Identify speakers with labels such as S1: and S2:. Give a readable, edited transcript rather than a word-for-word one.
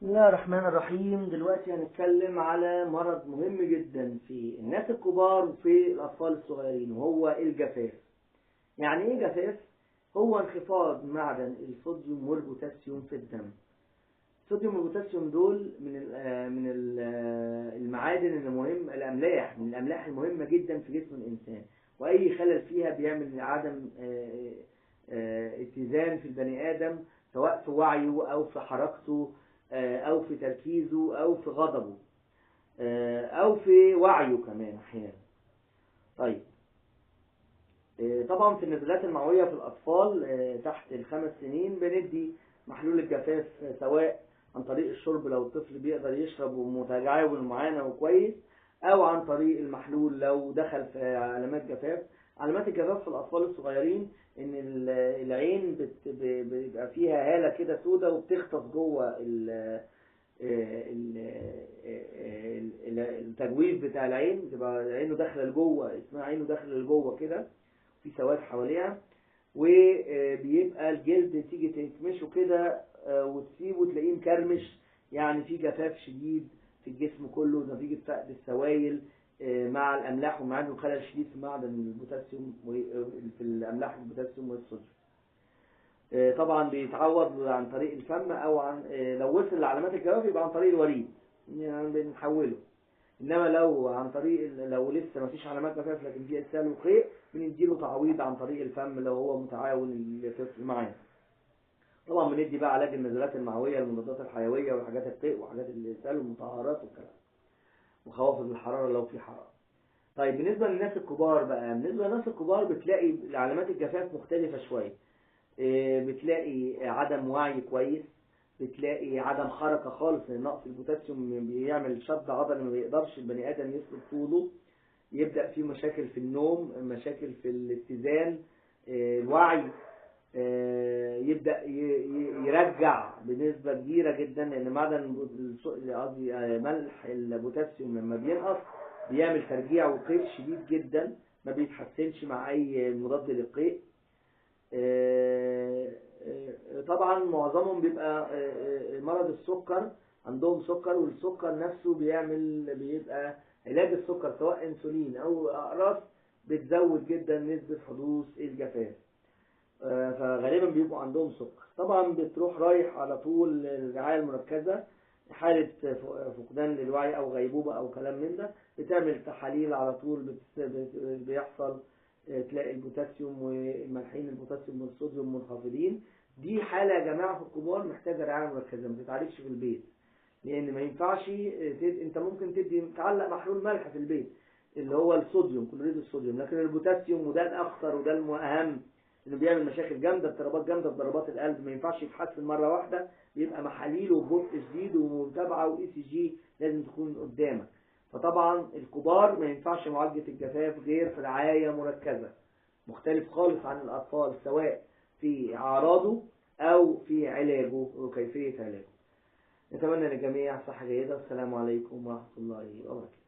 S1: بسم الله الرحمن الرحيم. دلوقتي هنتكلم على مرض مهم جدا في الناس الكبار وفي الأطفال الصغيرين، وهو الجفاف. يعني ايه جفاف؟ هو انخفاض معدن الصوديوم والبوتاسيوم في الدم. الصوديوم والبوتاسيوم دول من المعادن المهم، من الأملاح المهمة جدا في جسم الإنسان، وأي خلل فيها بيعمل عدم اتزان في البني آدم، سواء في وعيه أو في حركته أو في تركيزه أو في غضبه أو في وعيه كمان أحيانا. طيب، طبعا في النزلات المعوية في الأطفال تحت ال5 سنين بندي محلول الجفاف، سواء عن طريق الشرب لو الطفل بيقدر يشرب ومتجاوب معانا وكويس، أو عن طريق المحلول لو دخل في علامات جفاف. علامات الجفاف في الأطفال الصغيرين إن العين بيبقى فيها هالة كده سودة وبتخطف جوه التجويف بتاع العين، تبقى عينه داخله لجوه، اسمها عينه داخله لجوه كده، في سواد حواليها، وبيبقى الجلد تيجي تكمشه كده وتسيبه تلاقيه مكرمش، يعني في جفاف شديد في الجسم كله نتيجة فقد السوائل مع الأملاح والمعادن، وخلل شديد في معدن البوتاسيوم في الأملاح والبوتاسيوم والصوديوم. طبعا بيتعوض عن طريق الفم، او عن لو وصل لعلامات الجفاف يبقى عن طريق الوريد، يعني بنحوله. انما لو عن طريق لو لسه ما فيش علامات جفاف لكن في اسهال وقيء، بنديله تعويض عن طريق الفم لو هو متعاون الطفل معانا. طبعا بندي بقى علاج النزلات المعويه، المضادات الحيويه وحاجات القيء وحاجات الاسهال والمطهرات والكلام، وخوافض الحراره لو في حراره. طيب، بالنسبه للناس الكبار بقى، بتلاقي علامات الجفاف مختلفه شويه. بتلاقي عدم وعي كويس، بتلاقي عدم حركة خالص، لأن نقص البوتاسيوم بيعمل شد عضلي، ما بيقدرش البني آدم يسلك طوله. يبدأ في مشاكل في النوم، مشاكل في الاتزان، الوعي يبدأ يرجع بنسبة كبيرة جدا، لأن معدن قصدي ملح البوتاسيوم لما بينقص بيعمل ترجيع وقيء شديد جدا، ما بيتحسنش مع أي مضاد للقيء. طبعا معظمهم بيبقى مرض السكر، عندهم سكر، والسكر نفسه بيبقى علاج السكر سواء انسولين او اقراص بتزود جدا نسبة حدوث الجفاف. فغالبا بيبقوا عندهم سكر. طبعا بتروح رايح على طول الرعاية المركزة، حالة فقدان للوعي او غيبوبة او كلام من ده، بتعمل تحاليل على طول، بيحصل تلاقي البوتاسيوم وملحين البوتاسيوم والصوديوم منخفضين. دي حالة يا جماعة في الكبار محتاجة رعاية مركزة، ما تتعالجش في البيت، لأن ما ينفعش أنت ممكن تعلق محلول ملح في البيت اللي هو الصوديوم، كلوريد الصوديوم، لكن البوتاسيوم وده الأخطر وده الأهم، إنه بيعمل مشاكل جامدة، اضطرابات جامدة في ضربات القلب، ما ينفعش يتحسن مرة واحدة، بيبقى محاليل وبطء شديد ومتابعة وإي سي جي لازم تكون قدامك. فطبعا الكبار ما ينفعش معالجة الجفاف غير في رعاية مركزة، مختلف خالص عن الأطفال، سواء في أعراضه أو في علاجه وكيفية علاجه. نتمنى للجميع صحة جيدة. والسلام عليكم ورحمة الله وبركاته.